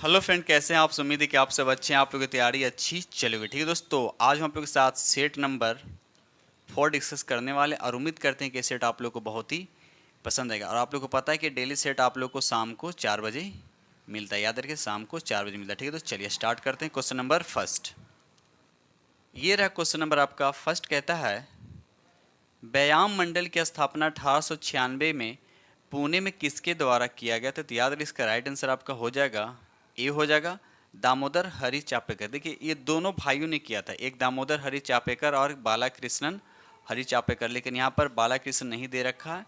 Hello friend, कैसे हैं आप। उम्मीद है कि आप सब अच्छे हैं, आप लोगों की तैयारी अच्छी चलेगी। ठीक है दोस्तों, आज हम आप लोगों के साथ सेट नंबर 4 डिस्कस करने वाले और उम्मीद करते हैं कि सेट आप लोग को बहुत ही पसंद आएगा। और आप लोग को पता है कि डेली सेट आप लोग को शाम को 4 बजे मिलता है, याद रखिए शाम को 4 बजे मिलता है। ठीक है दोस्तों, चलिए स्टार्ट करते हैं। क्वेश्चन नंबर फर्स्ट, ये रहा क्वेश्चन नंबर आपका। फर्स्ट कहता है, व्यायाम मंडल की स्थापना 1896 में पुणे में किसके द्वारा किया गया था। तो याद रखिए इसका राइट आंसर आपका हो जाएगा ए हो जाएगा, दामोदर हरि चापेकर। देखिए ये दोनों भाइयों ने किया था, एक दामोदर हरि चापेकर और बालाकृष्णन हरि चापेकर, लेकिन यहाँ पर बालाकृष्ण नहीं दे रखा है,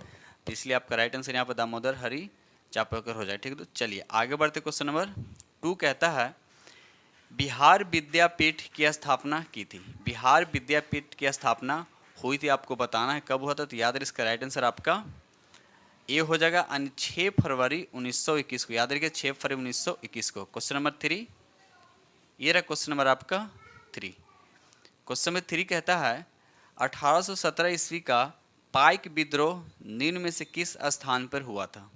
तो इसलिए आपका राइट आंसर यहाँ पर दामोदर हरि चापेकर हो जाए। ठीक है, तो चलिए आगे बढ़ते। क्वेश्चन नंबर 2 कहता है, बिहार विद्यापीठ की स्थापना की थी। बिहार विद्यापीठ की स्थापना हुई थी, आपको बताना है कब हुआ था। तो याद रखिए इसका राइट आंसर आपका ए हो जाएगा 6 फरवरी 1921 को। याद रखिए 6 फरवरी 1921 को। क्वेश्चन नंबर 3, ये रहा क्वेश्चन नंबर आपका 3। क्वेश्चन नंबर 3 कहता है, 1817 ईस्वी का पाइक विद्रोह निम्न में से किस स्थान पर हुआ था।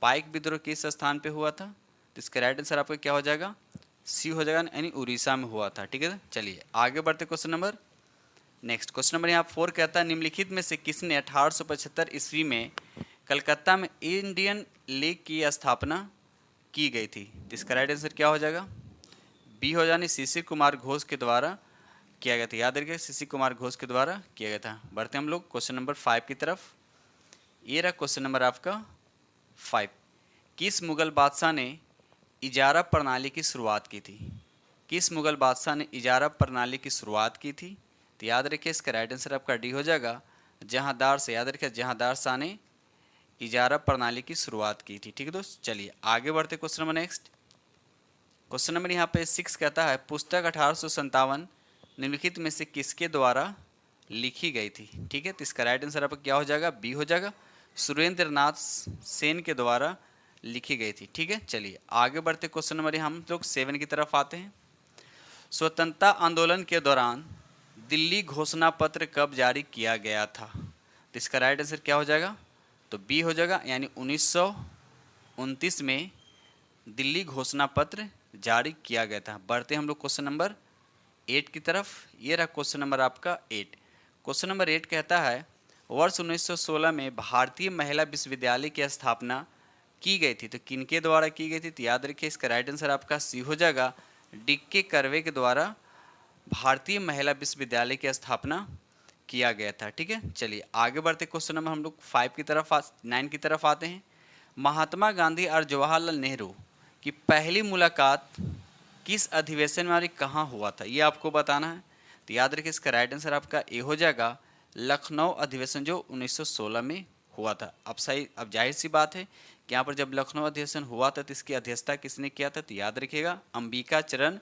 पाइक विद्रोह किस स्थान पर हुआ था। तो इसका राइट आंसर आपका क्या हो जाएगा, सी हो जाएगा, यानी उड़ीसा में हुआ था। ठीक है, चलिए आगे बढ़ते। Question number next, question number यहाँ 4 कहता है, निम्नलिखित में से किसने 1875 ईस्वी में कलकत्ता में इंडियन लीग की स्थापना की गई थी। इसका राइट आंसर क्या हो जाएगा, बी हो जाने शिशिर कुमार घोष के द्वारा किया गया था। याद रखिए शिशिर कुमार घोष के द्वारा किया गया था। बढ़ते हम लोग क्वेश्चन नंबर 5 की तरफ। ये रहा क्वेश्चन नंबर आपका 5, किस मुगल बादशाह ने इजारा प्रणाली की शुरुआत की थी। किस मुगल बादशाह ने इजारा प्रणाली की शुरुआत की थी। तो याद रखिए इसका राइट आंसर आपका डी हो जाएगा, जहांदार से। याद रखिए जहांदार शाह ने इजारा प्रणाली की शुरुआत की थी। ठीक है दोस्त, चलिए आगे बढ़ते। Question number next, question number यहाँ पे 6 कहता है, पुस्तक 1857 निम्नलिखित में से किसके द्वारा लिखी गई थी। ठीक है, तो इसका राइट आंसर आपका क्या हो जाएगा, बी हो जाएगा, सुरेंद्र नाथ सेन के द्वारा लिखी गई थी। ठीक है, चलिए आगे बढ़ते। क्वेश्चन नंबर हम लोग 7 की तरफ आते हैं। स्वतंत्रता आंदोलन के दौरान दिल्ली घोषणा पत्र कब जारी किया गया था। तो इसका राइट आंसर क्या हो जाएगा, तो बी हो जाएगा, यानी 1929 में दिल्ली घोषणा पत्र जारी किया गया था। बढ़ते हम लोग क्वेश्चन नंबर 8 की तरफ। ये रहा क्वेश्चन नंबर आपका 8। क्वेश्चन नंबर 8 कहता है, वर्ष 1916 में भारतीय महिला विश्वविद्यालय की स्थापना की गई थी। तो किनके द्वारा की गई थी। तो याद रखिए इसका राइट आंसर आपका सी हो जाएगा, डी.के. कर्वे के द्वारा भारतीय महिला विश्वविद्यालय की स्थापना किया गया था। ठीक है, चलिए आगे बढ़ते। क्वेश्चन नंबर हम लोग 5 की तरफ 9 की तरफ आते हैं। महात्मा गांधी और जवाहरलाल नेहरू की पहली मुलाकात किस अधिवेशन में और कहाँ हुआ था, ये आपको बताना है। तो याद रखिए इसका राइट आंसर आपका ए हो जाएगा, लखनऊ अधिवेशन जो 1916 में हुआ था। अब सही, अब जाहिर सी बात है कि यहाँ पर जब लखनऊ अधिवेशन हुआ था तो इसकी अध्यक्षता किसने किया था। तो याद रखिएगा अंबिका चरण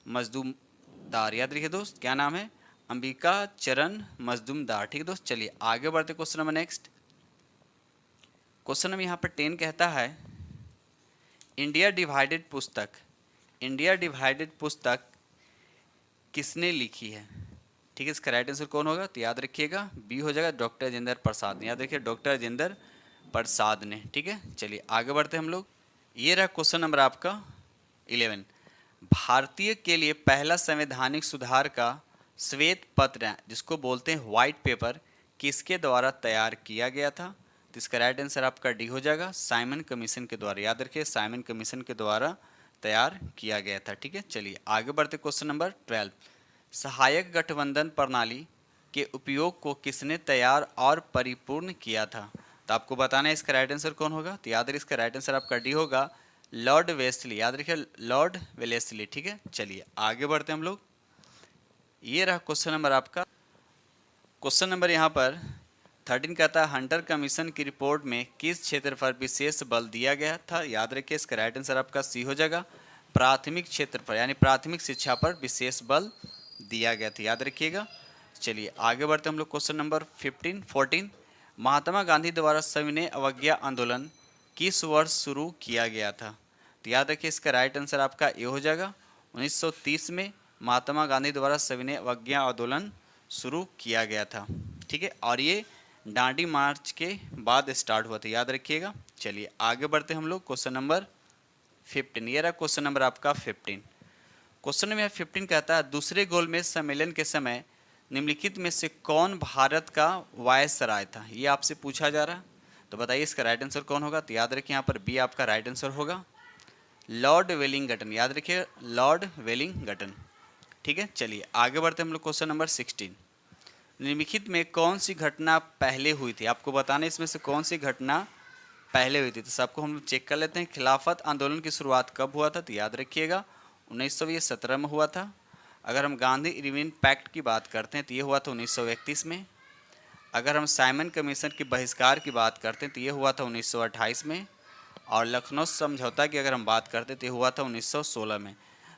मजदूमदार। याद रखिए दोस्त क्या नाम है, अंबिका चरण मजदूमदार। ठीक है दोस्त, चलिए आगे बढ़ते। Question number next, question number यहाँ पर 10 कहता है, इंडिया डिवाइडेड पुस्तक किसने लिखी है। ठीक है, इसका राइट आंसर कौन होगा। तो याद रखिएगा बी हो जाएगा, डॉक्टर राजेंद्र प्रसाद ने। याद रखिए डॉक्टर राजेंद्र प्रसाद ने। ठीक है, चलिए आगे बढ़ते हम लोग। ये रहा क्वेश्चन नंबर आपका 11, भारतीय के लिए पहला संवैधानिक सुधार का श्वेत पत्र, जिसको बोलते हैं व्हाइट पेपर, किसके द्वारा तैयार किया गया था। तो इसका राइट आंसर आपका डी हो जाएगा, साइमन कमीशन के द्वारा। याद रखिए साइमन कमीशन के द्वारा तैयार किया गया था। ठीक है, चलिए आगे बढ़ते। क्वेश्चन नंबर 12, सहायक गठबंधन प्रणाली के उपयोग को किसने तैयार और परिपूर्ण किया था। तो आपको बताना है इसका राइट आंसर कौन होगा। तो याद रखिए इसका राइट आंसर आपका डी होगा, लॉर्ड वेलेस्ली। याद रखिए लॉर्ड वेलेस्ली। ठीक है, चलिए आगे बढ़ते हम लोग। ये रहा क्वेश्चन नंबर आपका। क्वेश्चन नंबर यहाँ पर 13 कहता है, हंटर कमीशन की रिपोर्ट में किस क्षेत्र पर विशेष बल दिया गया था। याद रखिए इसका राइट आंसर आपका सी हो जाएगा, प्राथमिक क्षेत्र पर, यानी प्राथमिक शिक्षा पर विशेष बल दिया गया था। याद रखिएगा, चलिए आगे बढ़ते हम लोग। क्वेश्चन नंबर 14, महात्मा गांधी द्वारा सविनय अवज्ञा आंदोलन किस वर्ष शुरू किया गया था। तो याद रखिए इसका राइट आंसर आपका ए हो जाएगा, 1930 में महात्मा गांधी द्वारा सविनय अवज्ञा आंदोलन शुरू किया गया था। ठीक है, और ये डांडी मार्च के बाद स्टार्ट हुआ था। याद रखिएगा, चलिए आगे बढ़ते हम लोग। Question number 15। ये रहा क्वेश्चन नंबर आपका 15। क्वेश्चन नंबर 15 कहता है दूसरे गोलमेज सम्मेलन के समय निम्नलिखित में से कौन भारत का वायसराय था। ये आपसे पूछा जा रहा है, तो बताइए इसका राइट आंसर कौन होगा। तो याद रखिए यहाँ पर बी आपका राइट आंसर होगा, लॉर्ड वेलिंगटन। याद रखिए लॉर्ड वेलिंगटन। ठीक है, चलिए आगे बढ़ते हम लोग क्वेश्चन नंबर 16। निम्नलिखित में कौन सी घटना पहले हुई थी। आपको बताना इसमें से कौन सी घटना पहले हुई थी। तो सबको हम लोग चेक कर लेते हैं। खिलाफत आंदोलन की शुरुआत कब हुआ था। तो याद रखिएगा 1917 में हुआ था। अगर हम गांधी इरविन पैक्ट की बात करते हैं तो ये हुआ था 1931 में। अगर हम साइमन कमीशन के बहिष्कार की बात करते हैं तो ये हुआ था 1928 में। और लखनऊ समझौता की अगर हम बात करते हैं तो ये हुआ था 1916 में।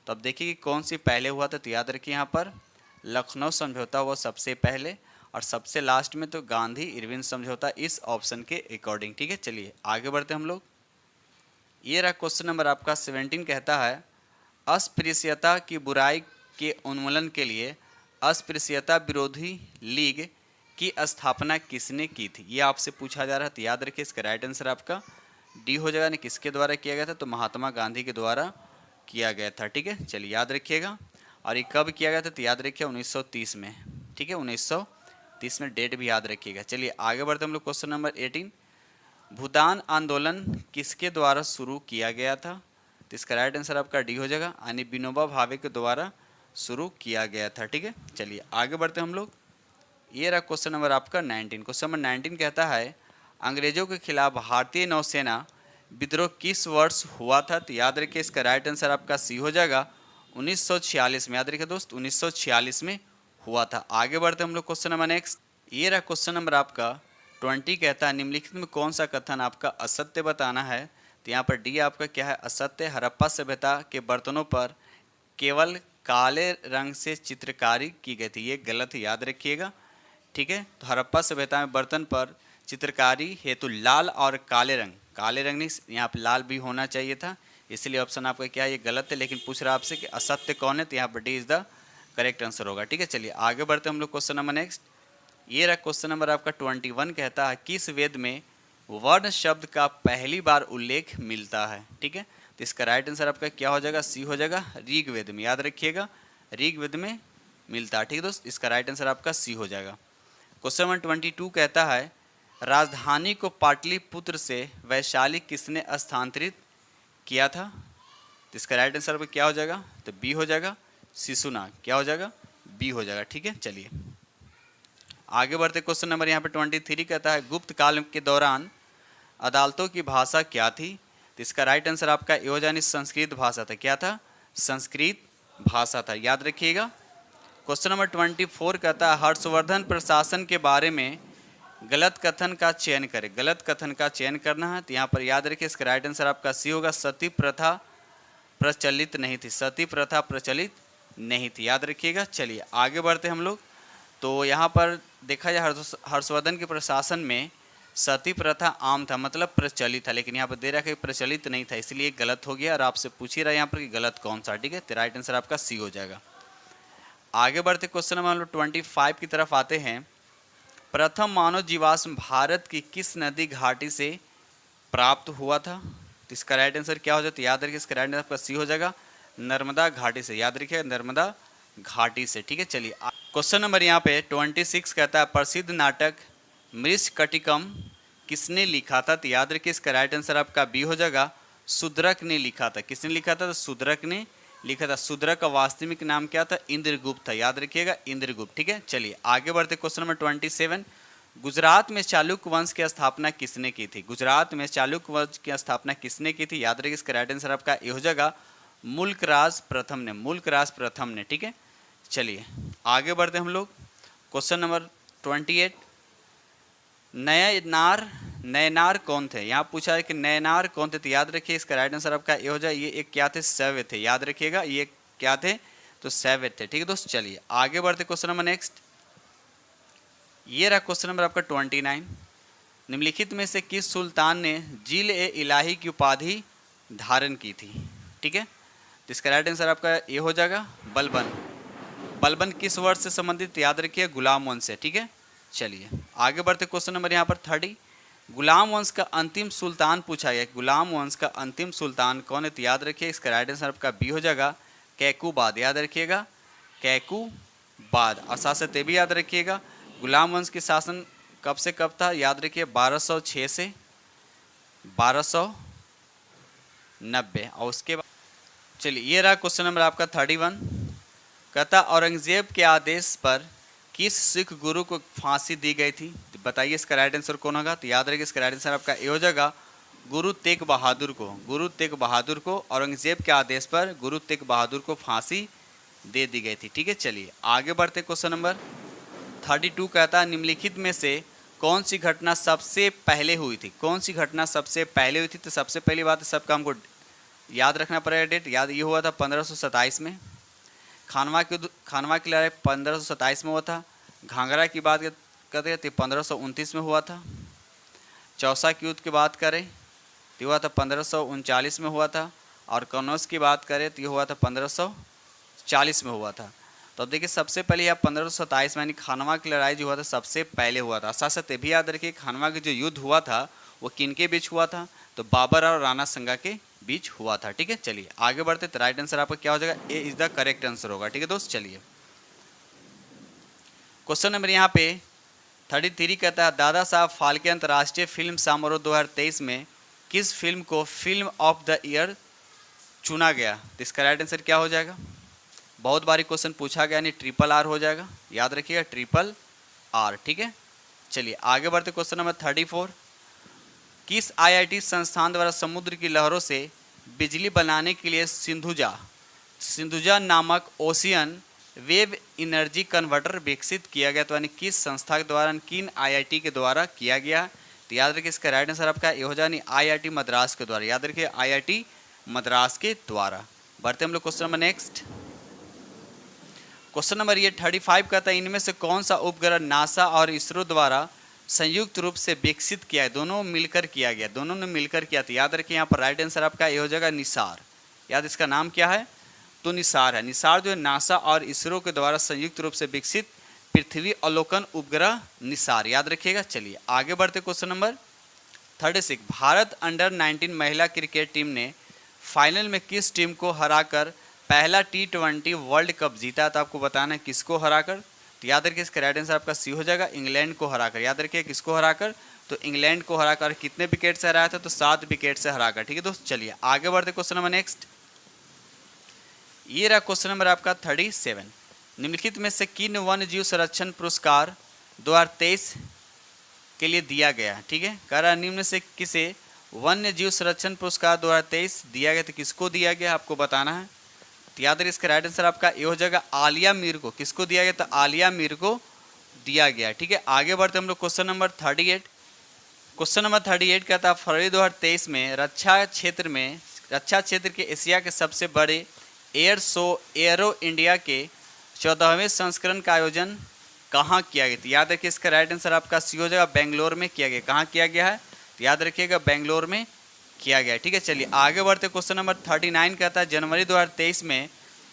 तो अब देखिए कि कौन सी पहले हुआ था। तो याद रखिए यहाँ पर लखनऊ समझौता हुआ सबसे पहले, और सबसे लास्ट में तो गांधी इरविन समझौता, इस ऑप्शन के अकॉर्डिंग। ठीक है, चलिए आगे बढ़ते हम लोग। ये रहा क्वेश्चन नंबर आपका 17 कहता है अस्पृश्यता की बुराई के उन्मूलन के लिए अस्पृश्यता विरोधी लीग की स्थापना किसने की थी। ये आपसे पूछा जा रहा है। तो याद रखिए इसका राइट आंसर आपका डी हो जाएगा। किसके द्वारा किया गया था। तो महात्मा गांधी के द्वारा किया गया था। ठीक है, चलिए याद रखिएगा। और ये कब किया गया था। तो याद रखिए 1930 में। ठीक है, 1930 में, डेट भी याद रखिएगा। चलिए आगे बढ़ते हम लोग क्वेश्चन नंबर 18। भूदान आंदोलन किसके द्वारा शुरू किया गया था। तो इसका राइट आंसर आपका डी हो जाएगा, यानी विनोबा भावे के द्वारा शुरू किया गया था। ठीक है, चलिए आगे बढ़ते हम लोग। ये रहा क्वेश्चन नंबर आपका 19। क्वेश्चन नंबर 19 कहता है अंग्रेजों के खिलाफ भारतीय नौसेना विद्रोह किस वर्ष हुआ था। तो याद रखिए इसका राइट आंसर आपका सी हो जाएगा 1946 में। याद रखिए दोस्त 1946 में हुआ था। आगे बढ़ते हम लोग क्वेश्चन नंबर नेक्स्ट। ये रहा क्वेश्चन नंबर आपका 20 कहता है निम्नलिखित में कौन सा कथन आपका असत्य बताना है। तो यहाँ पर डी आपका क्या है, असत्य। हड़प्पा सभ्यता के बर्तनों पर केवल काले रंग से चित्रकारी की गई थी। ये गलत है, याद रखिएगा। ठीक है, तो हड़प्पा सभ्यता में बर्तन पर चित्रकारी हेतु लाल और काले रंग नहीं, यहाँ पर लाल भी होना चाहिए था, इसलिए ऑप्शन आपका क्या है, ये गलत है। लेकिन पूछ रहा आपसे कि असत्य कौन है, तो यहाँ पर D is the correct answer होगा। ठीक है, चलिए आगे बढ़ते हम लोग क्वेश्चन नंबर नेक्स्ट। ये रहा क्वेश्चन नंबर आपका 21 कहता है किस वेद में वर्ण शब्द का पहली बार उल्लेख मिलता है। ठीक है, तो इसका राइट आंसर आपका क्या हो जाएगा, सी हो जाएगा, ऋग्वेद में। याद रखिएगा ऋग्वेद में मिलता है। ठीक है दोस्त, इसका राइट आंसर आपका सी हो जाएगा। क्वेश्चन नंबर 22 कहता है राजधानी को पाटलिपुत्र से वैशाली किसने स्थानांतरित किया था। तो इसका राइट आंसर आपका क्या हो जाएगा, तो बी हो जाएगा, शिशुनाग। क्या हो जाएगा, बी हो जाएगा। ठीक है, चलिए आगे बढ़ते। क्वेश्चन नंबर यहाँ पे 23 कहता है गुप्त काल के दौरान अदालतों की भाषा क्या थी। तो इसका राइट आंसर आपका ए हो जाए, संस्कृत भाषा था। क्या था, संस्कृत भाषा था। याद रखिएगा। क्वेश्चन नंबर 24 कहता है हर्षवर्धन प्रशासन के बारे में गलत कथन का चयन करें। गलत कथन का चयन करना है, तो यहाँ पर याद रखिए इसका राइट आंसर आपका सी होगा, सती प्रथा प्रचलित नहीं थी। सती प्रथा प्रचलित नहीं थी, याद रखिएगा। चलिए आगे बढ़ते हम लोग। तो यहाँ पर देखा जाए हर्षवर्धन के प्रशासन में सती प्रथा आम था, मतलब प्रचलित था, लेकिन यहाँ पर दे रहा है कि प्रचलित नहीं था, इसलिए गलत हो गया। और आपसे पूछ ही रहा है यहाँ पर कि गलत कौन सा। ठीक है, तो राइट आंसर आपका सी हो जाएगा। आगे बढ़ते क्वेश्चन नंबर हम लोग 25 की तरफ आते हैं। प्रथम मानव जीवाश्म भारत की किस नदी घाटी से प्राप्त हुआ था। तो इसका राइट आंसर क्या हो जाता है, याद रखिए इसका राइट आंसर आपका सी हो जाएगा, नर्मदा घाटी से। याद रखिए नर्मदा घाटी से। ठीक है, चलिए क्वेश्चन नंबर यहाँ पे 26 कहता है प्रसिद्ध नाटक मृच्छकटिकम किसने लिखा था। तो याद रखिए इसका राइट आंसर आपका बी हो जाएगा, शूद्रक ने लिखा था। किसने लिखा था, तो शूद्रक ने लिखा था। शूद्रक का वास्तविक नाम क्या था, इंद्रगुप्त था। याद रखिएगा इंद्रगुप्त। ठीक है, चलिए आगे बढ़ते। क्वेश्चन नंबर 27 गुजरात में चालुक्य वंश की स्थापना किसने की थी। गुजरात में चालुक्य वंश की स्थापना किसने की थी। याद रखिए इसका राइट आंसर आपका ए हो जाएगा, मुल्कराज प्रथम ने। मुल्कराज प्रथम ने। ठीक है, चलिए आगे बढ़ते हम लोग। क्वेश्चन नंबर 28 नयनार कौन थे। यहाँ पूछा है कि नयनार कौन थे, तो याद रखिए इसका राइट आंसर आपका ये हो जाए, ये एक क्या थे, शैव थे। याद रखिएगा ये क्या थे, तो शैव थे। ठीक है दोस्त, चलिए आगे बढ़ते क्वेश्चन नंबर नेक्स्ट। ये रहा क्वेश्चन नंबर आपका 29 निम्नलिखित में से किस सुल्तान ने जिल ए इलाही की उपाधि धारण की थी। ठीक है, तो इसका राइट आंसर आपका ये हो जाएगा, बलबन। बलबन किस वर्ष से संबंधित, याद रखिए गुलाम वंश से। ठीक है, चलिए आगे बढ़ते क्वेश्चन नंबर यहाँ पर 30 गुलाम वंश का अंतिम सुल्तान पूछा गया, गुलाम वंश का अंतिम सुल्तान कौन है? तो याद रखिए इसका राइट आंसर आपका बी हो जाएगा, कैकुबाद। याद रखिएगा कैकुबाद। और साथ साथ ये भी याद रखिएगा गुलाम वंश की शासन कब से कब था? याद रखिए 1206 से 1290। और उसके बाद चलिए ये रहा क्वेश्चन नंबर आपका 31। कहता औरंगजेब के आदेश पर किस सिख गुरु को फांसी दी गई थी? तो बताइए इसका राइट आंसर कौन होगा? तो याद रखिए इसका राइट आंसर आपका ए हो जाएगा, गुरु तेग बहादुर को। गुरु तेग बहादुर को औरंगजेब के आदेश पर गुरु तेग बहादुर को फांसी दे दी गई थी। ठीक है, चलिए आगे बढ़ते। क्वेश्चन नंबर 32 कहता है निम्नलिखित में से कौन सी घटना सबसे पहले हुई थी? कौन सी घटना सबसे पहले हुई थी? तो सबसे पहली बात सबका हमको याद रखना पड़ेगा डेट। याद ये हुआ था 1527 में। खानवा की लड़ाई 1527 में हुआ था। घाघरा की बात करते तो 1529 में हुआ था। चौसा की युद्ध की बात करें तो हुआ था 1539 में हुआ था। और कनौज की बात करें तो ये हुआ था 1540 में हुआ था। तो अब देखिए सबसे पहले यह 1527 में यानी खानवा की लड़ाई जो हुआ था सबसे पहले हुआ था। साथ साथ ये भी याद रखिए खानवा का जो युद्ध हुआ था वो किन के बीच हुआ था? तो बाबर और राणा संगा के बीच हुआ था। ठीक है, चलिए आगे बढ़ते। तो राइट आंसर आपका क्या हो जाएगा? ए इज द करेक्ट आंसर होगा। ठीक है दोस्त, चलिए क्वेश्चन नंबर यहाँ पे 33 कहता है दादा साहब फाल्के अंतर्राष्ट्रीय फिल्म समारोह 2023 में किस फिल्म को फिल्म ऑफ द ईयर चुना गया? तो इसका राइट आंसर क्या हो जाएगा? बहुत बारी क्वेश्चन पूछा गया, यानी RRR हो जाएगा। याद रखिएगा RRR। ठीक है, चलिए आगे बढ़ते। क्वेश्चन नंबर 34 किस IIT संस्थान द्वारा समुद्र की लहरों से बिजली बनाने के लिए सिंधुजा नामक ओशियन वेव एनर्जी कन्वर्टर विकसित किया गया? तो यानी किस संस्था के द्वारा, किन IIT के द्वारा किया गया? तो याद रखिए इसका राइट आंसर आपका ये हो जाए IIT मद्रास के द्वारा। याद रखिए IIT मद्रास के द्वारा। बढ़ते हम लोग question number next. Question number ये 35 कहता है इनमें से कौन सा उपग्रह नासा और इसरो द्वारा संयुक्त रूप से विकसित किया है? दोनों मिलकर किया गया, दोनों ने मिलकर किया। तो याद रखिए यहाँ पर राइट आंसर आपका ये हो जाएगा निसार। याद इसका नाम क्या है? तो निसार है। निसार जो है नासा और इसरो के द्वारा संयुक्त रूप से विकसित पृथ्वी अवलोकन उपग्रह निसार। याद रखिएगा। चलिए आगे बढ़ते क्वेश्चन नंबर 36 भारत अंडर 19 महिला क्रिकेट टीम ने फाइनल में किस टीम को हराकर पहला T20 वर्ल्ड कप जीता? तो आपको बताना है किसको हराकर। तो याद रखिए इसका राइट आंसर आपका सी हो जाएगा, इंग्लैंड को हराकर। याद रखिए किसको हराकर? तो इंग्लैंड को हराकर। कितने विकेट से हराया था? तो 7 विकेट से हराकर। ठीक है दोस्त, चलिए आगे बढ़ते क्वेश्चन नंबर नेक्स्ट। ये रहा क्वेश्चन नंबर आपका 37 निम्नलिखित में से किन वन्य जीव संरक्षण पुरस्कार 2023 के लिए दिया गया? ठीक है, कह रहा निम्न से किसे वन्य जीव संरक्षण पुरस्कार 2023 दिया गया? तो किसको दिया गया आपको बताना है। तो याद रखिए इसका राइट आंसर आपका ये हो जाएगा आलिया मीर को। किसको दिया गया? तो आलिया मीर को दिया गया। ठीक है, आगे बढ़ते हम लोग क्वेश्चन नंबर 38। क्वेश्चन नंबर 38 कहता है फरवरी 2023 में रक्षा क्षेत्र के एशिया के सबसे बड़े एयर शो एयरो इंडिया के 14वें संस्करण का आयोजन कहाँ किया गया? तो याद रखिए इसका राइट आंसर आपका सी हो जाएगा बेंगलोर में किया गया। कहाँ किया गया है? तो याद रखिएगा बेंगलोर में किया गया। ठीक है, चलिए आगे बढ़ते। क्वेश्चन नंबर 39 कहता है जनवरी 2023 में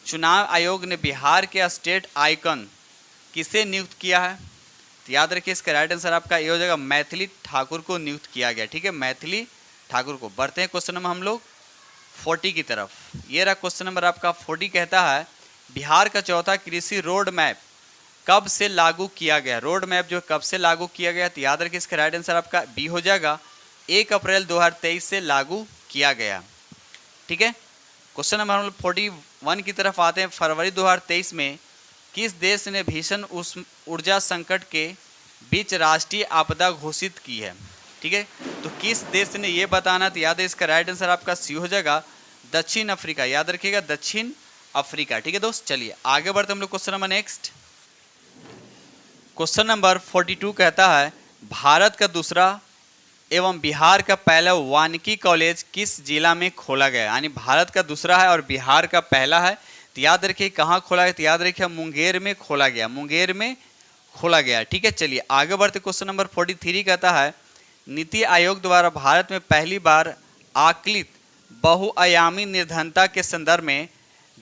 चुनाव आयोग ने बिहार के स्टेट आइकन किसे नियुक्त किया है? तो याद रखिए इसका राइट आंसर आपका ये हो जाएगा मैथिली ठाकुर को नियुक्त किया गया। ठीक है, मैथिली ठाकुर को। बढ़ते हैं क्वेश्चन नंबर हम लोग 40 की तरफ। ये रहा क्वेश्चन नंबर आपका 40 कहता है बिहार का चौथा कृषि रोड मैप कब से लागू किया गया? रोड मैप जो कब से लागू किया गया? तो याद रखिए इसका राइट आंसर आपका बी हो जाएगा 1 अप्रैल 2023 से लागू किया गया। ठीक है, क्वेश्चन नंबर हम लोग 41 की तरफ आते हैं। फरवरी 2023 में किस देश ने भीषण ऊर्जा संकट के बीच राष्ट्रीय आपदा घोषित की है? ठीक है, तो किस देश ने ये बताना। तो याद है इसका राइट आंसर आपका सी हो जाएगा दक्षिण अफ्रीका। याद रखिएगा दक्षिण अफ्रीका। ठीक है दोस्त, चलिए आगे बढ़ते हम लोग question number next. Question number 42 कहता है भारत का दूसरा एवं बिहार का पहला वानिकी कॉलेज किस जिला में खोला गया? यानी भारत का दूसरा है और बिहार का पहला है। तो याद रखिए कहाँ खोला गया? तो याद रखिए मुंगेर में खोला गया, मुंगेर में खोला गया। ठीक है, चलिए आगे बढ़ते। क्वेश्चन नंबर 43 कहता है नीति आयोग द्वारा भारत में पहली बार आकलित बहुआयामी निर्धनता के संदर्भ में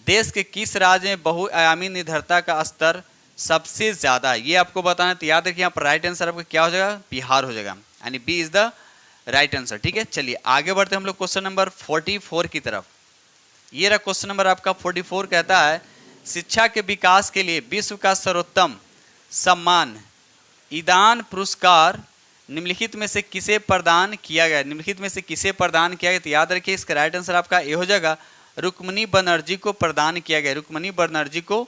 देश के किस राज्य में बहुआयामी निर्धनता का स्तर सबसे ज्यादा है? ये आपको बताना है। तो याद रखिए यहाँ पर राइट आंसर आपका क्या हो जाएगा? बिहार हो जाएगा, यानी B is the right answer. ठीक है, चलिए आगे बढ़ते हम लोग क्वेश्चन नंबर 44 की तरफ। ये रहा क्वेश्चन नंबर आपका 44, कहता है शिक्षा के विकास के लिए विश्व का सर्वोत्तम सम्मान ईदान पुरस्कार निम्नलिखित में से किसे प्रदान किया गया? निम्नलिखित में से किसे प्रदान किया गया? तो याद रखिए इसका राइट आंसर आपका ये हो जाएगा, रुक्मिणी बनर्जी को प्रदान किया गया, रुक्मिणी बनर्जी को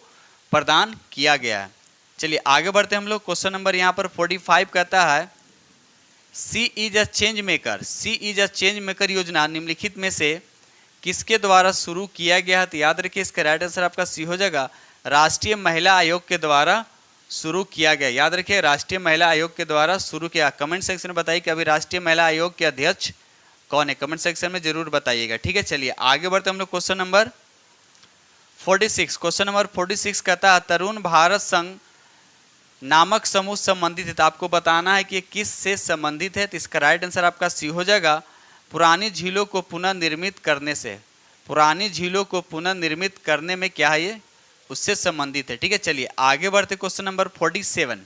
प्रदान किया गया है। चलिए आगे बढ़ते हम लोग। क्वेश्चन नंबर यहाँ पर 45 कहता है she is a change maker, she is a change maker योजना निम्नलिखित में से किसके द्वारा शुरू किया गया है? तो याद रखिए इसका राइट आंसर आपका सी हो जाएगा, राष्ट्रीय महिला आयोग के द्वारा शुरू किया गया। याद रखिए राष्ट्रीय महिला आयोग के द्वारा शुरू किया। कमेंट सेक्शन में बताइए कि अभी राष्ट्रीय महिला आयोग के अध्यक्ष कौन है, कमेंट सेक्शन में जरूर बताइएगा। ठीक है, चलिए आगे बढ़ते हम लोग क्वेश्चन नंबर 46। क्वेश्चन नंबर 46 कहता है तरुण भारत संघ नामक समूह संबंधित है। तो आपको बताना है कि ये किस से संबंधित है। तो इसका राइट आंसर आपका सी हो जाएगा, पुरानी झीलों को पुनर्निर्मित करने से, पुरानी झीलों को पुनर्निर्मित करने में क्या है ये, उससे संबंधित है। ठीक है, चलिए आगे बढ़ते क्वेश्चन नंबर 47।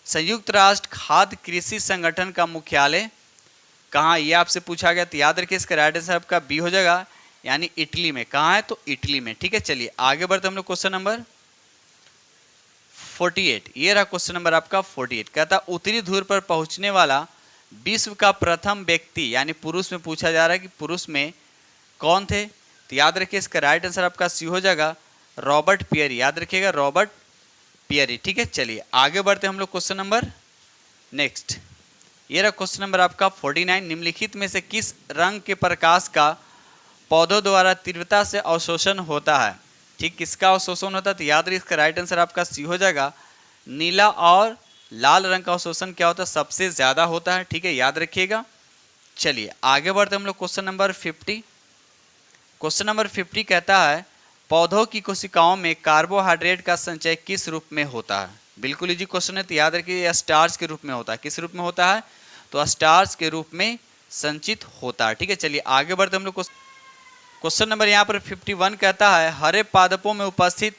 संयुक्त राष्ट्र खाद्य कृषि संगठन का मुख्यालय कहाँ, ये आपसे पूछा गया। तो याद रखिए इसका राइट आंसर आपका बी हो जाएगा, यानी इटली में। कहाँ है? तो इटली में। ठीक है, चलिए आगे बढ़ते हम लोग क्वेश्चन नंबर 48। ये रहा क्वेश्चन नंबर आपका 48, कहता उत्तरी ध्रुव पर पहुंचने वाला विश्व का प्रथम व्यक्ति, यानी पुरुष में पूछा जा रहा है कि पुरुष में कौन थे। तो याद रखिए इसका राइट आंसर आपका सी हो जाएगा, रॉबर्ट पियरी। याद रखिएगा रॉबर्ट पियरी। ठीक है, चलिए आगे बढ़ते हम लोग क्वेश्चन नंबर नेक्स्ट। ये रहा क्वेश्चन नंबर आपका 49, निम्नलिखित में से किस रंग के प्रकाश का पौधों द्वारा तीव्रता से अवशोषण होता है? ठीक, किसका अवशोषण होता है? तो याद रखिए इसका राइट आंसर आपका सी हो जाएगा, नीला और लाल रंग का अवशोषण क्या होता है, सबसे ज्यादा होता है। ठीक है, याद रखिएगा। चलिए आगे बढ़ते हम लोग क्वेश्चन नंबर 50। क्वेश्चन नंबर 50 कहता है पौधों की कोशिकाओं में कार्बोहाइड्रेट का संचय किस रूप में होता है? बिल्कुल इजी क्वेश्चन है। तो याद रखिए स्टार्च के रूप में होता है। किस रूप में होता है? तो स्टार्च के रूप में संचित होता है। ठीक है, चलिए आगे बढ़ते हम लोग। क्वेश्चन नंबर यहाँ पर 51 कहता है हरे पादपों में उपस्थित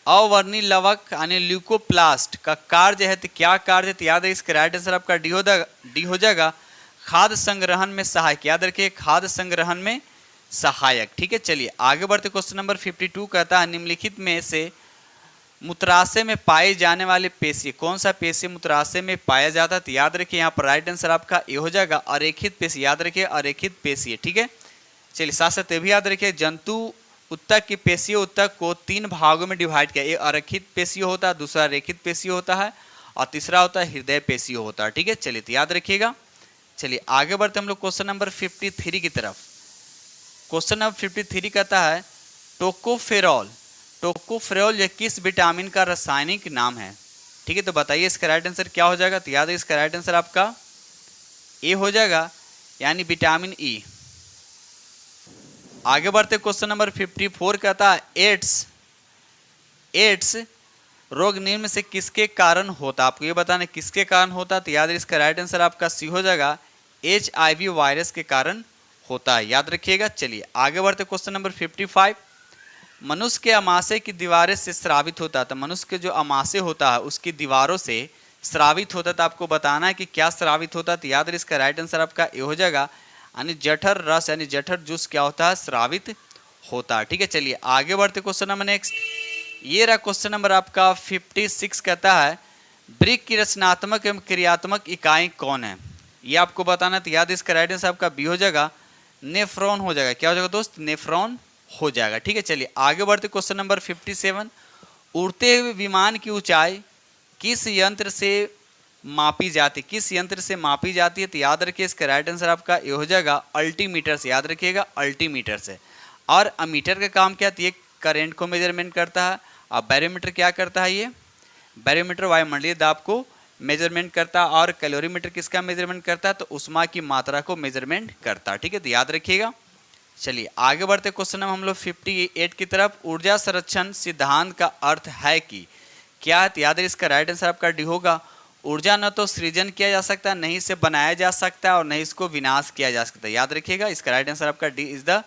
अवर्णी लवक यानी ल्यूकोप्लास्ट का कार्य है। तो क्या कार्य है? तो याद है इसका राइट आंसर आपका डी हो जाएगा, खाद्य संग्रहण में सहायक। याद रखिए खाद्य संग्रहण में सहायक। ठीक है, चलिए आगे बढ़ते। क्वेश्चन नंबर 52 कहता है निम्नलिखित में से मूत्राशय में पाई जाने वाली पेशी, कौन सा पेशी मूत्राशय में पाया जाता है? तो याद रखिए यहाँ पर राइट आंसर आपका ये हो जाएगा, अरेखित पेशी। याद रखिए अरेखित पेशी है। ठीक है, चलिए साथ साथ ये भी याद रखिए जंतु उत्तक की पेशीय उत्तक को 3 भागों में डिवाइड किया। एक अरेखित पेशीय होता है, दूसरा रेखित पेशीय होता है और तीसरा होता है हृदय पेशीय होता है। ठीक है, चलिए तो याद रखिएगा। चलिए आगे बढ़ते हम लोग क्वेश्चन नंबर 53 की तरफ। क्वेश्चन नंबर 53 कहता है टोकोफेरॉल, टोकोफेरॉल यह किस विटामिन का रासायनिक नाम है? ठीक है, तो बताइए इसका राइट आंसर क्या हो जाएगा? तो याद है इसका राइट आंसर आपका ए हो जाएगा, यानी विटामिन ई। आगे बढ़ते क्वेश्चन नंबर 54 कहता है एड्स रोग निम्न में से किसके कारण होता है? आपको ये बताना किसके कारण होता है। तो याद है इसका राइट आंसर आपका सी हो जाएगा, HIV वायरस के कारण होता है। याद रखिएगा। चलिए आगे बढ़ते क्वेश्चन नंबर 55, मनुष्य के अमाशय की दीवारें से स्रावित होता है। तो मनुष्य के जो अमाशय होता है उसकी दीवारों से स्रावित होता है। तो आपको बताना है कि क्या स्रावित होता है। तो याद है इसका राइट आंसर आपका ये हो जाएगा, यानी जठर रस यानी जठर जूस क्या होता है, स्रावित होता है। ठीक है, चलिए आगे बढ़ते क्वेश्चन नंबर नेक्स्ट। ये रहा क्वेश्चन नंबर आपका 56 कहता है वृक्क की रचनात्मक एवं क्रियात्मक इकाई कौन है? ये आपको बताना है। तो याद इसका राइट आंसर आपका बी हो जाएगा, नेफ्रॉन हो जाएगा। क्या हो जाएगा दोस्त? नेफ्रॉन हो जाएगा। ठीक है, चलिए आगे बढ़ते क्वेश्चन नंबर 57, उड़ते हुए विमान की ऊंचाई किस यंत्र से मापी जाती, किस यंत्र से मापी जाती है? तो याद रखिए इसका राइट आंसर आपका ये हो जाएगा, अल्टीमीटर से। याद रखिएगा अल्टीमीटर से। और अमीटर का काम क्या? तो ये करंट को मेजरमेंट करता है। और बैरोमीटर क्या करता है? ये बैरोमीटर वायुमंडलीय दाब को मेजरमेंट करता है। और कैलोरीमीटर किसका मेजरमेंट करता है? तो उष्मा की मात्रा को मेजरमेंट करता है। ठीक है, तो याद रखिएगा। चलिए आगे बढ़ते क्वेश्चन हम लोग 58 की तरफ। ऊर्जा संरक्षण सिद्धांत का अर्थ है कि क्या है? तो याद है इसका राइट आंसर आपका डी होगा, ऊर्जा न तो सृजन किया जा सकता है, नहीं इसे बनाया जा सकता है और नहीं इसको विनाश किया जा सकता है। याद रखिएगा इसका राइट आंसर आपका D is the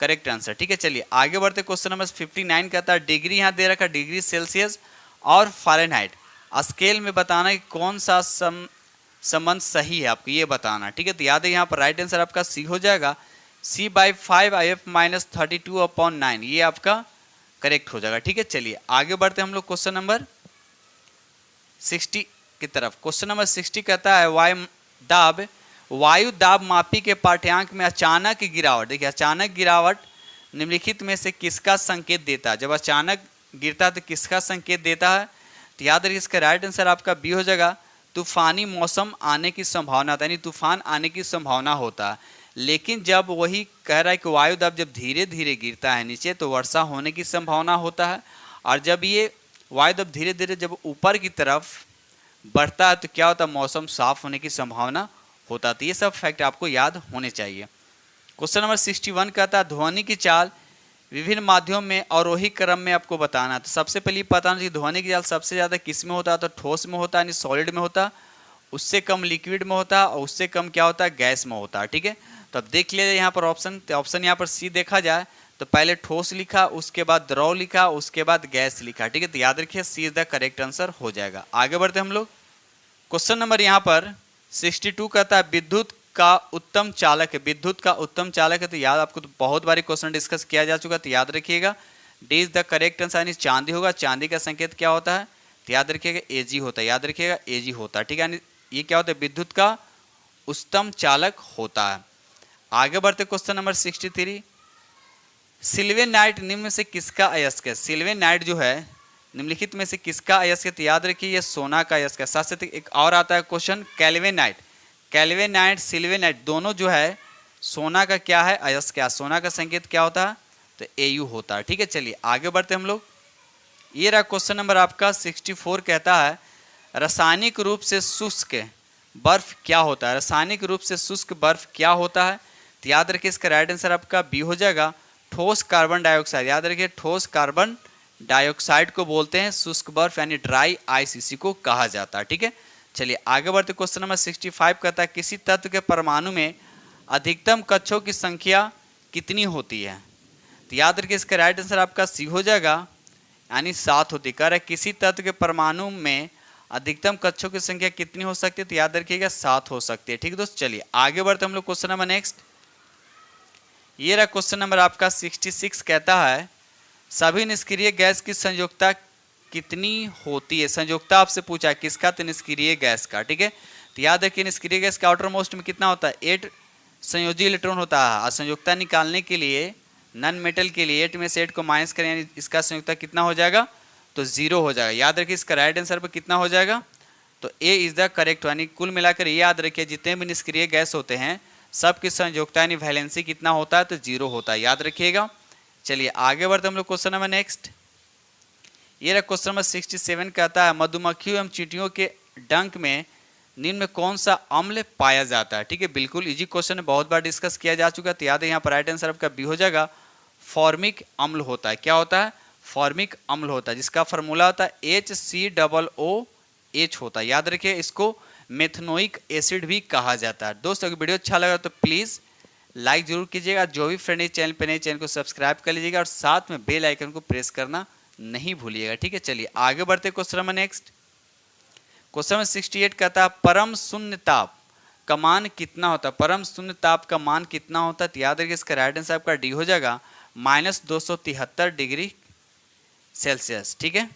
correct answer. ठीक है, चलिए आगे बढ़ते क्वेश्चन नंबर 59 कहता है डिग्री यहाँ दे रखा, डिग्री सेल्सियस और फ़ारेनहाइट स्केल में बताना कि कौन सा संबंध सही है आपको ये बताना, ठीक है। तो याद है यहाँ पर राइट आंसर आपका सी हो जाएगा, C/5 IF - 32/9 ये आपका करेक्ट हो जाएगा, ठीक है। चलिए आगे बढ़ते हैं हम लोग क्वेश्चन नंबर 60 की तरफ। क्वेश्चन नंबर 60 कहता है वायु दाब मापी के पाठ्यांक में अचानक गिरावट। देखिए अचानक गिरावट निम्नलिखित में से किसका संकेत देता है? जब अचानक गिरता है तो किसका संकेत देता है? तो याद रखिए इसका राइट आंसर आपका बी हो जाएगा, तूफानी मौसम आने की संभावना होता है, यानी तूफान आने की संभावना होता है। लेकिन जब वही कह रहा है कि वायु दाब जब धीरे धीरे गिरता है नीचे तो वर्षा होने की संभावना होता है, और जब ये वायु दाब धीरे धीरे जब ऊपर की तरफ बढ़ता है तो क्या होता है? मौसम साफ होने की संभावना होता है। तो ये सब फैक्ट आपको याद होने चाहिए। क्वेश्चन नंबर 61 कहता है ध्वनि की चाल विभिन्न माध्यमों में अवरोही क्रम में आपको बताना। तो सबसे पहले पता होना चाहिए ध्वनि की चाल सबसे ज़्यादा किस में होता है? तो ठोस में होता है, यानी सॉलिड में होता है, उससे कम लिक्विड में होता है, और उससे कम क्या होता है? गैस में होता है, ठीक है। तो अब देख लीजिए यहाँ पर ऑप्शन, तो ऑप्शन यहाँ पर सी देखा जाए तो पहले ठोस लिखा, उसके बाद द्रव लिखा, उसके बाद गैस लिखा, ठीक है। तो याद रखिए सी इज द करेक्ट आंसर हो जाएगा। आगे बढ़ते हम लोग। क्वेश्चन नंबर यहाँ पर 62 कहता है विद्युत का उत्तम चालक है। विद्युत का उत्तम चालक है, तो याद आपको तो बहुत बारी क्वेश्चन डिस्कस किया जा चुका, तो याद रखिएगा D is the correct answer, यानी चांदी होगा। चांदी का संकेत क्या होता है? तो याद रखिएगा एजी होता है, याद रखिएगा एजी होता है, ठीक है। यानी ये क्या होता है? विद्युत का उत्तम चालक होता है। आगे बढ़ते क्वेश्चन नंबर 63, सिल्वेनाइट निम्न में से किसका अयस्क है? सिल्वेनाइट जो है निम्नलिखित में से किसका अयस्क है? तो याद रखिए ये सोना का अयस्क है। साथ साथ एक और आता है क्वेश्चन कैल्वेनाइट। कैल्वेनाइट सिल्वेनाइट दोनों जो है सोना का क्या है? अयस्क है। सोना का संकेत क्या होता है? तो Au होता है, ठीक है। चलिए आगे बढ़ते हम लोग। ये रहा क्वेश्चन नंबर आपका 64 कहता है रासायनिक रूप से शुष्क बर्फ क्या होता है? रासायनिक रूप से शुष्क बर्फ क्या होता है? तो याद रखिए इसका राइट आंसर आपका बी हो जाएगा, ठोस कार्बन डाइऑक्साइड। याद रखिए ठोस कार्बन डाइऑक्साइड को बोलते हैं शुष्क बर्फ, यानी ड्राई आइस इसी को कहा जाता है, ठीक है। चलिए आगे बढ़ते क्वेश्चन नंबर 65 कहता है किसी तत्व के परमाणु में अधिकतम कक्षों की संख्या कितनी होती है? तो याद रखिए इसका राइट आंसर आपका सी हो जाएगा, यानी 7 होती है। कह रहा है किसी तत्व के परमाणु में अधिकतम कक्षों की संख्या कितनी हो सकती है? तो याद रखिएगा 7 हो सकती है, ठीक है दोस्त। चलिए आगे बढ़ते हम लोग क्वेश्चन नंबर नेक्स्ट। ये रहा क्वेश्चन नंबर आपका 66 कहता है सभी निष्क्रिय गैस की संयोजकता कितनी होती है? संयोजकता आपसे पूछा है किसका? तो निष्क्रिय गैस का, ठीक है। तो याद रखिए निष्क्रिय गैस का आउटर मोस्ट में कितना होता है? 8 संयोजी इलेक्ट्रॉन होता है। और संयोजकता निकालने के लिए नॉन मेटल के लिए 8 में से 8 को माइनस करें, यानी इसका संयोजकता कितना हो जाएगा? तो 0 हो जाएगा। याद रखिए इसका राइट आंसर पर कितना हो जाएगा? तो ए इज द करेक्ट, यानी कुल मिलाकर ये याद रखिए जितने भी निष्क्रिय गैस होते हैं सबकी संयोजकता यानी वैलेंसी कितना होता है? तो 0 होता है, याद रखिएगा। चलिए आगे बढ़ते हम लोग क्वेश्चन नंबर नेक्स्ट। ये रहा क्वेश्चन नंबर 67 कहता है मधुमक्खियों एवं चींटियों के डंक में निम्न में कौन सा अम्ल पाया जाता है? ठीक है, बिल्कुल इजी क्वेश्चन है, बहुत बार डिस्कस किया जा चुका है। तो याद है यहाँ पर राइट आंसर आपका बी हो जाएगा, फॉर्मिक अम्ल होता है। क्या होता है? फॉर्मिक अम्ल होता है, जिसका फॉर्मूला होता है HCOOH होता है। याद रखिए इसको मेथनोइक एसिड भी कहा जाता है। दोस्तों अगर वीडियो अच्छा लगा तो प्लीज़ लाइक जरूर कीजिएगा। जो भी फ्रेंड इस चैनल पर नए चैनल को सब्सक्राइब कर लीजिएगा और साथ में बेल आइकन को प्रेस करना नहीं भूलिएगा। ठीक है, चलिए आगे बढ़ते question number next. Question number 68 कहता है परम शून्य ताप का मान कितना होता है? परम शून्य ताप का मान कितना होता है? तो याद रखिए इसका राइट आंसर आपका डी हो जाएगा, -273 डिग्री सेल्सियस। ठीक है।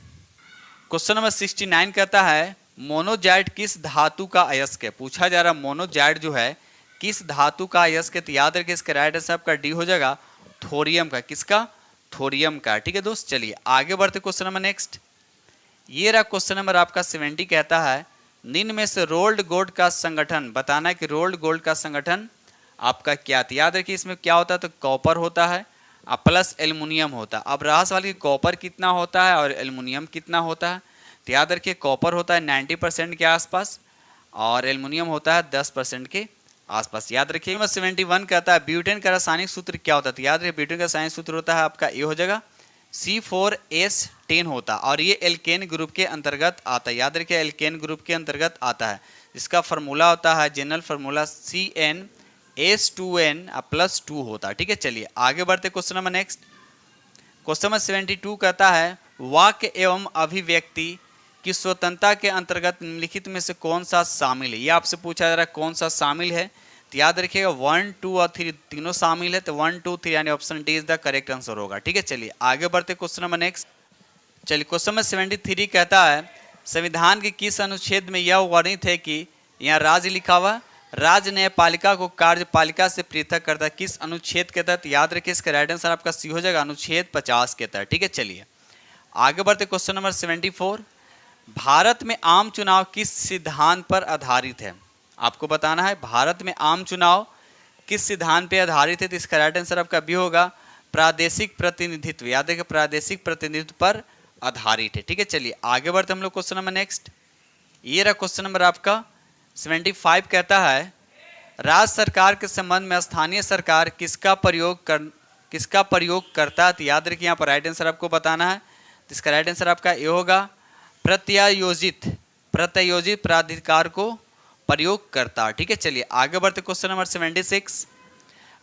क्वेश्चन नंबर 69 कहता है मोनोजाइट किस धातु का अयस्क है? पूछा जा रहा है मोनोजाइट जो है किस धातु का अयस्क है? तो याद रखिए इसका राइट आंसर आपका डी हो जाएगा, थोरियम का। किसका? थोरियम का। ठीक है दोस्त, चलिए आगे बढ़ते क्वेश्चन नंबर नेक्स्ट। ये रहा क्वेश्चन नंबर आपका 70 कहता है निम्न में से रोल्ड गोल्ड का संगठन बताना है कि रोल्ड गोल्ड का संगठन आपका क्या था? याद रखिए इसमें क्या होता है, तो कॉपर होता है प्लस एल्युमिनियम होता है। अब रहा सवाल कि कॉपर कितना होता है और एल्युमिनियम कितना होता है? तो याद रखिए कॉपर होता है 90% के आसपास और एल्युमिनियम होता है 10% के आसपास। याद रखिए। नंबर 71 कहता है ब्यूटेन का रासायनिक सूत्र क्या होता है? तो याद रखिए ब्यूटेन का रासायनिक सूत्र होता है आपका ये हो जाएगा C4H10 होता है और ये एल्केन ग्रुप के अंतर्गत आता है। याद रखिए एल्केन ग्रुप के अंतर्गत आता है, जिसका फार्मूला होता है जनरल फार्मूला CnH2n+2 होता है। ठीक है, चलिए आगे बढ़ते question number next. Question number 72 कहता है वाक्य एवं अभिव्यक्ति कि स्वतंत्रता के अंतर्गत निम्नलिखित में से कौन सा शामिल है। ये आपसे पूछा जा रहा है कौन सा शामिल है, तो याद रखिएगा 1, 2 और 3 तीनों शामिल है, तो 1, 2, 3 यानी option D is the correct answer होगा। ठीक है, चलिए आगे बढ़ते क्वेश्चन नंबर नेक्स्ट। चलिए क्वेश्चन नंबर 73 कहता है संविधान के किस अनुच्छेद में यह वर्णित है कि, यहाँ राज्य लिखा हुआ, राज्य न्यायपालिका को कार्यपालिका से पृथक करता है, किस अनुच्छेद के तहत। याद रखिए इसका राइट आंसर आपका सी हो जाएगा अनुच्छेद 50 के तहत। ठीक है, चलिए आगे बढ़ते क्वेश्चन नंबर 74। भारत में आम चुनाव किस सिद्धांत पर आधारित है, आपको बताना है भारत में आम चुनाव किस सिद्धांत पर आधारित है। तो इसका राइट आंसर आपका बी होगा प्रादेशिक प्रतिनिधित्व। याद रखिए प्रादेशिक प्रतिनिधित्व पर आधारित है। ठीक है, चलिए आगे बढ़ते हम लोग क्वेश्चन नंबर नेक्स्ट। ये रहा क्वेश्चन नंबर आपका 75 कहता है राज्य सरकार के संबंध में स्थानीय सरकार किसका प्रयोग करता है। तो याद रखिए यहाँ पर राइट आंसर आपको बताना है, तो इसका राइट आंसर आपका ये होगा प्रत्यायोजित प्राधिकार को प्रयोग करता है। ठीक है, चलिए आगे बढ़ते क्वेश्चन नंबर 76।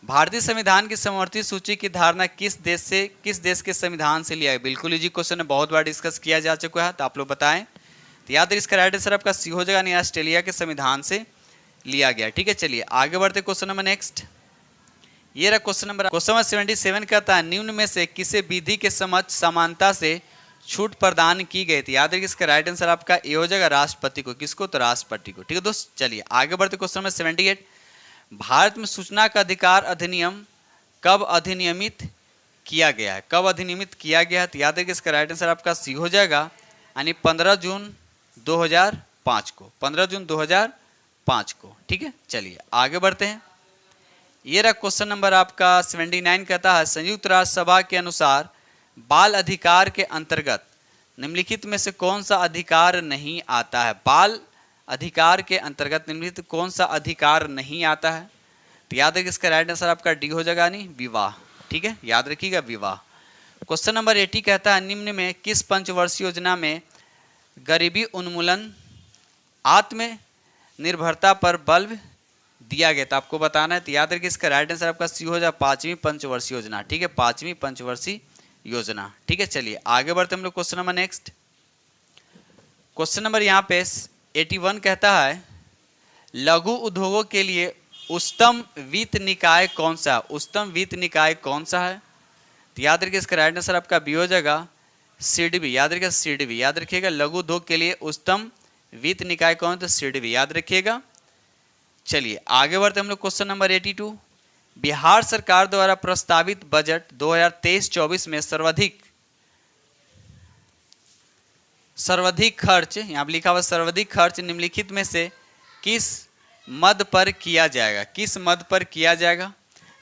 भारतीय संविधान की समवर्ती सूची की धारणा किस देश के संविधान से लिया है। बिल्कुल इजी क्वेश्चन है, बहुत बार डिस्कस किया जा चुका है, तो आप लोग बताएं। तो याद रखिए इसका राइट आंसर आपका सी हो जाएगा, नहीं ऑस्ट्रेलिया के संविधान से लिया गया। ठीक है, चलिए आगे बढ़ते क्वेश्चन नंबर नेक्स्ट। ये रहा क्वेश्चन नंबर 77 कहता है निम्न में से किसे विधि के समक्ष समानता से छूट प्रदान की गई थी। याद रखिए इसका राइट आंसर आपका ए हो जाएगा राष्ट्रपति को। किसको, तो राष्ट्रपति को। ठीक है दोस्त, चलिए आगे बढ़ते क्वेश्चन नंबर 78। भारत में सूचना का अधिकार अधिनियम कब अधिनियमित किया गया है, कब अधिनियमित किया गया है। तो याद रखिए इसका राइट आंसर आपका सी हो जाएगा यानी 15 जून 2005 को, 15 जून 2005 को। ठीक है, चलिए आगे बढ़ते हैं। ये रहा क्वेश्चन नंबर आपका 79 कहता है संयुक्त राष्ट्र सभा के अनुसार बाल अधिकार के अंतर्गत निम्नलिखित में से कौन सा अधिकार नहीं आता है। बाल अधिकार के अंतर्गत निम्नलिखित कौन सा अधिकार नहीं आता है। तो याद रखिए इसका राइट आंसर आपका डी हो जाएगा नहीं विवाह। ठीक है, याद रखिएगा विवाह। क्वेश्चन नंबर 80 कहता है निम्न में किस पंचवर्षीय योजना में गरीबी उन्मूलन आत्मनिर्भरता पर बल दिया गया था, आपको बताना है। तो याद रखिए इसका राइट आंसर आपका सी हो जाए 5वीं पंचवर्षीय योजना। ठीक है, 5वीं पंचवर्षीय योजना। ठीक है, चलिए आगे बढ़ते हम लोग question number next. Question number यहाँ पे 81 कहता है लघु उद्योगों के लिए उच्चतम वित्त निकाय कौन सा है, उच्चतम वित्त निकाय कौन सा है। तो याद रखिए इसका राइट आंसर आपका बी हो जाएगा सिडबी। याद रखिएगा सिडबी, याद रखिएगा लघु उद्योग के लिए उच्चतम वित्त निकाय कौन है, तो सिडबी याद रखिएगा। चलिए आगे बढ़ते हम लोग क्वेश्चन नंबर 82। बिहार सरकार द्वारा प्रस्तावित बजट 2023-24 में सर्वाधिक खर्च, यहाँ पर लिखा हुआ सर्वाधिक खर्च निम्नलिखित में से किस मद पर किया जाएगा, किस मद पर किया जाएगा।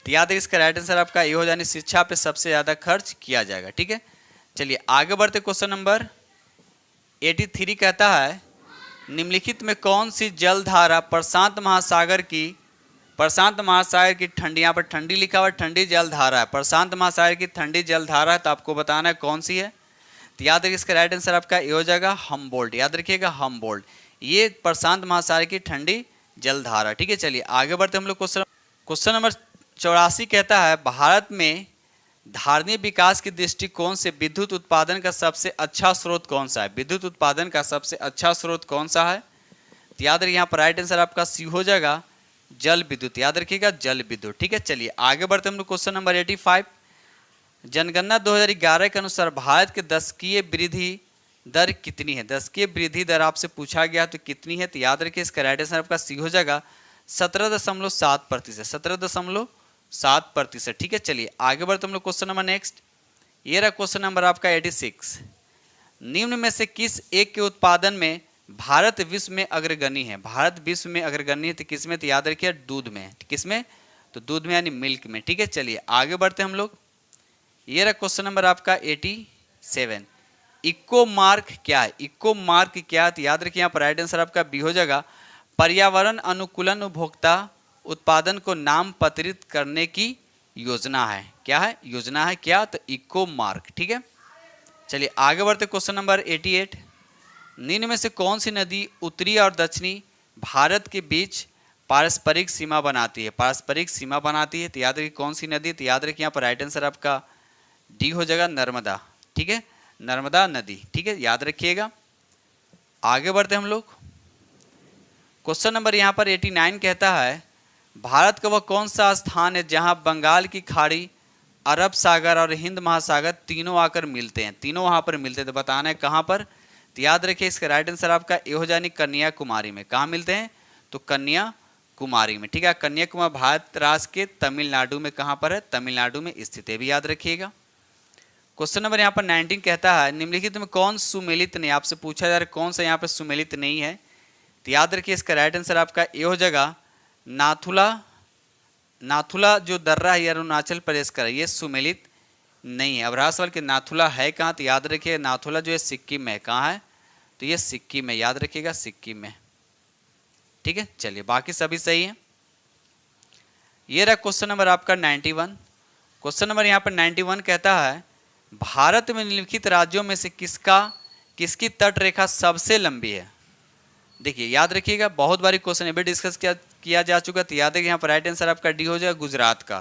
तो याद है इसका राइट आंसर आपका ये हो जाने शिक्षा पे सबसे ज्यादा खर्च किया जाएगा। ठीक है, चलिए आगे बढ़ते क्वेश्चन नंबर 83 कहता है निम्नलिखित में कौन सी जलधारा प्रशांत महासागर की ठंडी, यहाँ पर ठंडी लिखा हुआ ठंडी जलधारा है, प्रशांत महासागर की ठंडी जलधारा है, तो आपको बताना है कौन सी है। तो याद रखिए इसका राइट आंसर आपका ये हो जाएगा हम्बोल्ट। याद रखिएगा हम्बोल्ट, ये प्रशांत महासागर की ठंडी जलधारा। ठीक है, चलिए आगे बढ़ते हम लोग क्वेश्चन नंबर 84 कहता है भारत में धारणीय विकास के दृष्टिकोण से विद्युत उत्पादन का सबसे अच्छा स्रोत कौन सा है, विद्युत उत्पादन का सबसे अच्छा स्रोत कौन सा है। तो याद रखिए यहाँ पर राइट आंसर आपका सी हो जाएगा जल विद्युत। याद रखिएगा जल विद्युत। ठीक है, चलिए आगे बढ़ते हम लोग क्वेश्चन नंबर 85। जनगणना 2011 के अनुसार भारत के दशकीय वृद्धि दर कितनी है, दशकीय वृद्धि दर आपसे पूछा गया तो कितनी है। तो याद रखिए इसका राइट आंसर आपका सी हो जाएगा 17.7%, 17.7%। ठीक है, चलिए आगे बढ़ते हम लोग क्वेश्चन नंबर नेक्स्ट। ये रहा क्वेश्चन नंबर आपका 86। निम्न में से किस एक के उत्पादन में भारत विश्व में अग्रगणी है, भारत विश्व में अग्रगणी है, तो किसमें। तो याद रखिए दूध में, किसमें, तो दूध में यानी मिल्क में। ठीक है, चलिए आगे बढ़ते हम लोग। ये रहा क्वेश्चन नंबर आपका 87। इको मार्क क्या है, इको मार्क क्या है। तो याद रखिए यहाँ पर राइट आंसर आपका बी हो जाएगा पर्यावरण अनुकूलन उपभोक्ता उत्पादन को नामपत्रित करने की योजना है। क्या है, योजना है क्या, तो इको मार्क। ठीक है, चलिए आगे बढ़ते क्वेश्चन नंबर 88। निम्न में से कौन सी नदी उत्तरी और दक्षिणी भारत के बीच पारस्परिक सीमा बनाती है, पारस्परिक सीमा बनाती है। तो याद रखिए कौन सी नदी। तो याद रखिए यहाँ पर राइट आंसर आपका डी हो जाएगा नर्मदा। ठीक है, नर्मदा नदी। ठीक है, याद रखिएगा। आगे बढ़ते हम लोग। क्वेश्चन नंबर यहाँ पर 89 कहता है भारत का वह कौन सा स्थान है जहां बंगाल की खाड़ी, अरब सागर और हिंद महासागर तीनों आकर मिलते हैं, तीनों वहां पर मिलते हैं। तो बताना है कहां पर। तो याद रखिए इसका राइट आंसर आपका ए हो जाए कन्याकुमारी में। कहाँ मिलते हैं? तो कन्याकुमारी में, ठीक है। कन्याकुमारी भारत राज्य के तमिलनाडु में कहाँ पर है? तमिलनाडु में स्थित है, भी याद रखिएगा। क्वेश्चन नंबर यहाँ पर 19 कहता है निम्नलिखित में कौन सुमेलित नहीं, आपसे पूछा जा रहा है कौन सा यहाँ पर सुमेलित नहीं है। तो याद रखिए इसका राइट आंसर आपका ए हो जाएगा नाथुला। नाथुला जो दर्रा है अरुणाचल प्रदेश का है, ये सुमेलित नहीं है। अब रहा सवाल कि नाथुला है कहाँ, तो याद रखिए नाथुला जो है सिक्किम में। कहाँ है? तो ये सिक्किम में, याद रखिएगा सिक्किम में, ठीक है। चलिए बाकी सभी सही है। ये रहा क्वेश्चन नंबर आपका 91। क्वेश्चन नंबर यहाँ पर 91 कहता है भारत में निम्नलिखित राज्यों में से किसकी तट रेखा सबसे लंबी है। देखिए याद रखिएगा बहुत बारी क्वेश्चन अभी डिस्कस किया जा चुका। तो याद है यहाँ पर राइट आंसर आपका डी हो जाएगा गुजरात का।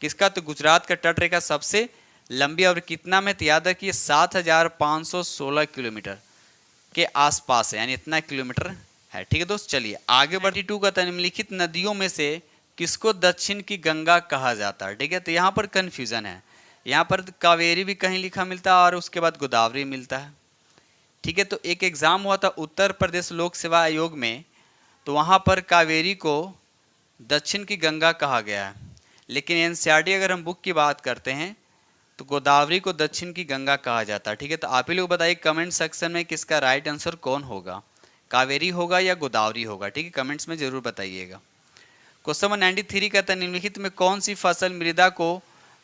किसका? तो गुजरात का तट रेखा सबसे लंबी और कितना में? तो याद रखिए 7516 किलोमीटर के आसपास है, यानी इतना किलोमीटर है, ठीक है दोस्त। चलिए आगे बढ़ती 92 का निम्नलिखित नदियों में से किसको दक्षिण की गंगा कहा जाता है, ठीक है। तो यहाँ पर कंफ्यूजन है, यहाँ पर कावेरी भी कहीं लिखा मिलता है और उसके बाद गोदावरी मिलता है, ठीक है। तो एक एग्जाम हुआ था उत्तर प्रदेश लोक सेवा आयोग में, तो वहाँ पर कावेरी को दक्षिण की गंगा कहा गया है। लेकिन एनसीईआरटी अगर हम बुक की बात करते हैं तो गोदावरी को दक्षिण की गंगा कहा जाता है, ठीक है। तो आप ही लोग बताइए कमेंट सेक्शन में किसका राइट आंसर कौन होगा, कावेरी होगा या गोदावरी होगा, ठीक है। कमेंट्स में जरूर बताइएगा। क्वेश्चन नंबर 93 कहता है निम्नलिखित में कौन सी फसल मृदा को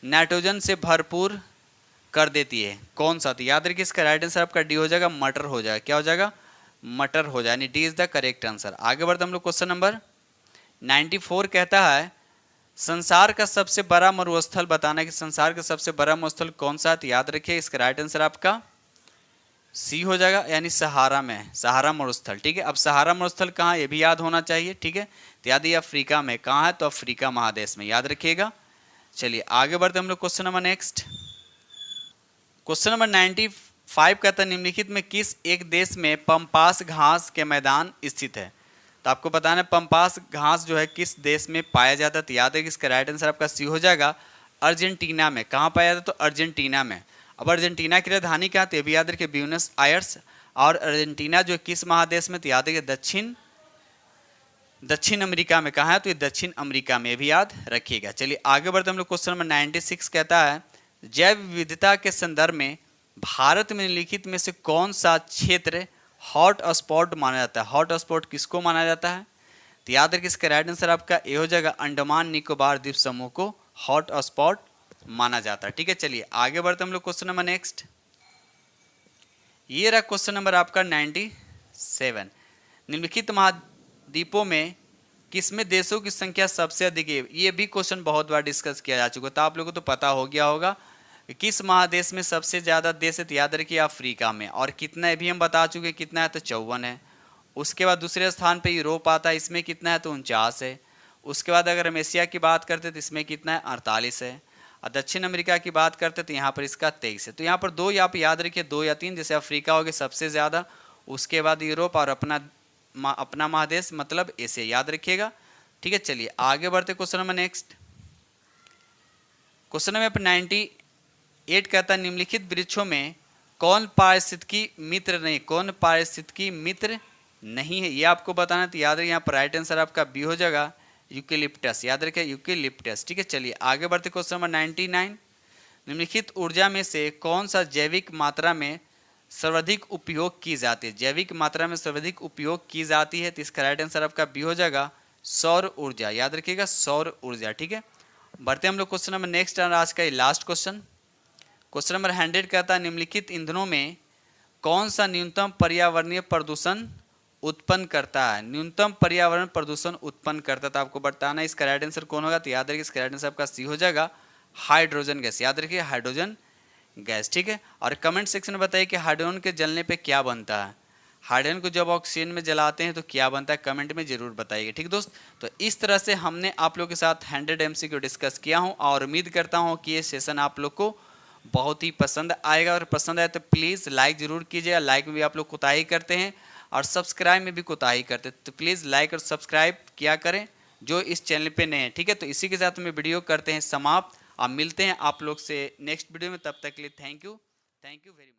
नाइट्रोजन से भरपूर कर देती है, कौन सा? तो याद रखिए इसका राइट आंसर आपका डी हो जाएगा मटर हो जाएगा। क्या हो जाएगा? मटर हो जाए, यानी D is the correct answer. आगे बढ़ते हम लोग। क्वेश्चन नंबर 94 कहता है संसार का सबसे बड़ा मरुस्थल बताना कि संसार का सबसे बड़ा मरुस्थल कौन सा है। तो याद रखिए इसका राइट आंसर आपका सी हो जाएगा, यानी सहारा में, सहारा मरुस्थल, ठीक है। अब सहारा मरुस्थल कहाँ, ये भी याद होना चाहिए, ठीक है। तो याद ये अफ्रीका में। कहाँ है? तो अफ्रीका महादेश में, याद रखिएगा। चलिए आगे बढ़ते हम लोग। Question number next. Question number 95 कहता है निम्नलिखित में किस एक देश में पंपास घास के मैदान स्थित है। तो आपको बताना है पंपास घास जो है किस देश में पाया जाता है। तो याद है कि इसका राइट आंसर आपका सी हो जाएगा अर्जेंटीना में। कहाँ पाया जाता है? तो अर्जेंटीना में। अब अर्जेंटीना की राजधानी क्या है? भी याद रखिए ब्यूनस आयर्स। और अर्जेंटीना जो किस महादेश में? तो याद रखिए दक्षिण अमेरिका में। कहाँ है? तो ये दक्षिण अमेरिका में, भी याद रखिएगा। चलिए आगे बढ़ते हम लोग। क्वेश्चन नंबर 96 कहता है जैव विविधता के संदर्भ में भारत में निम्नलिखित में से कौन सा क्षेत्र हॉट स्पॉट माना जाता है। हॉट स्पॉट किसको माना जाता है? तो याद रखिए इसका राइट आंसर आपका ए हो जाएगा अंडमान निकोबार द्वीप समूह को हॉट स्पॉट माना जाता है, ठीक है। चलिए आगे बढ़ते हम लोग। Question number next. ये रहा क्वेश्चन नंबर आपका 97। निम्नलिखित महाद्वीपों में किसमें देशों की संख्या सबसे अधिक है। ये भी क्वेश्चन बहुत बार डिस्कस किया जा चुका, तो आप लोगों को तो पता हो गया होगा किस महादेश में सबसे ज़्यादा देश है। तो याद रखिए अफ्रीका में। और कितना है भी हम बता चुके, कितना है? तो 54 है। उसके बाद दूसरे स्थान पे यूरोप आता है, इसमें कितना है? तो 49 है। उसके बाद अगर हम एशिया की बात करते तो इसमें कितना है? 48 है। और दक्षिण अमेरिका की बात करते तो यहाँ पर इसका 23 है। तो यहाँ पर दो, यहाँ पर याद रखिए 2 या 3, जैसे अफ्रीका हो गया सबसे ज़्यादा, उसके बाद यूरोप और अपना महादेश मतलब एशिया, याद रखिएगा, ठीक है। चलिए आगे बढ़ते question number next. Question number 98 कहता है निम्नलिखित वृक्षों में कौन पारिस्थितिकी मित्र नहीं, कौन पारिस्थितिकी मित्र नहीं है, ये आपको बताना। तो याद रखिए यहाँ पर राइट आंसर आपका बी हो जाएगा यूकेलिप्टस, याद रखिए यूकेलिप्टस, ठीक है। चलिए आगे बढ़ते क्वेश्चन नंबर 99। निम्नलिखित ऊर्जा में से कौन सा जैविक मात्रा में सर्वाधिक उपयोग की जाती है। जैविक मात्रा में सर्वाधिक उपयोग की जाती है, तो इसका राइट आंसर आपका बी हो जाएगा सौर ऊर्जा, याद रखिएगा सौर ऊर्जा, ठीक है। बढ़ते हम लोग क्वेश्चन नंबर नेक्स्ट, आज का लास्ट क्वेश्चन। क्वेश्चन नंबर 100 कहता है निम्नलिखित ईंधनों में कौन सा न्यूनतम पर्यावरणीय प्रदूषण उत्पन्न करता है। न्यूनतम पर्यावरण प्रदूषण उत्पन्न करता था, आपको बताना है इसका राइट आंसर कौन होगा। तो याद रखिए इसका राइट आंसर आपका सी हो जाएगा हाइड्रोजन गैस, याद रखिए हाइड्रोजन गैस, ठीक है। और कमेंट सेक्शन में बताइए कि हाइड्रोजन के जलने पे क्या बनता है। हाइड्रोजन को जब ऑक्सीजन में जलाते हैं तो क्या बनता है, कमेंट में जरूर बताइए, ठीक दोस्त। तो इस तरह से हमने आप लोग के साथ 100 MCQ डिस्कस किया हूं और उम्मीद करता हूं कि ये सेशन आप लोग को बहुत ही पसंद आएगा। और पसंद आए तो प्लीज़ लाइक ज़रूर कीजिएगा। लाइक में भी आप लोग कोताही करते हैं और सब्सक्राइब में भी कोताही करते हैं। तो प्लीज़ लाइक और सब्सक्राइब किया करें जो इस चैनल पे नए हैं, ठीक है। तो इसी के साथ में वीडियो करते हैं समाप्त। आप मिलते हैं आप लोग से नेक्स्ट वीडियो में, तब तक के लिए थैंक यू वेरी मच।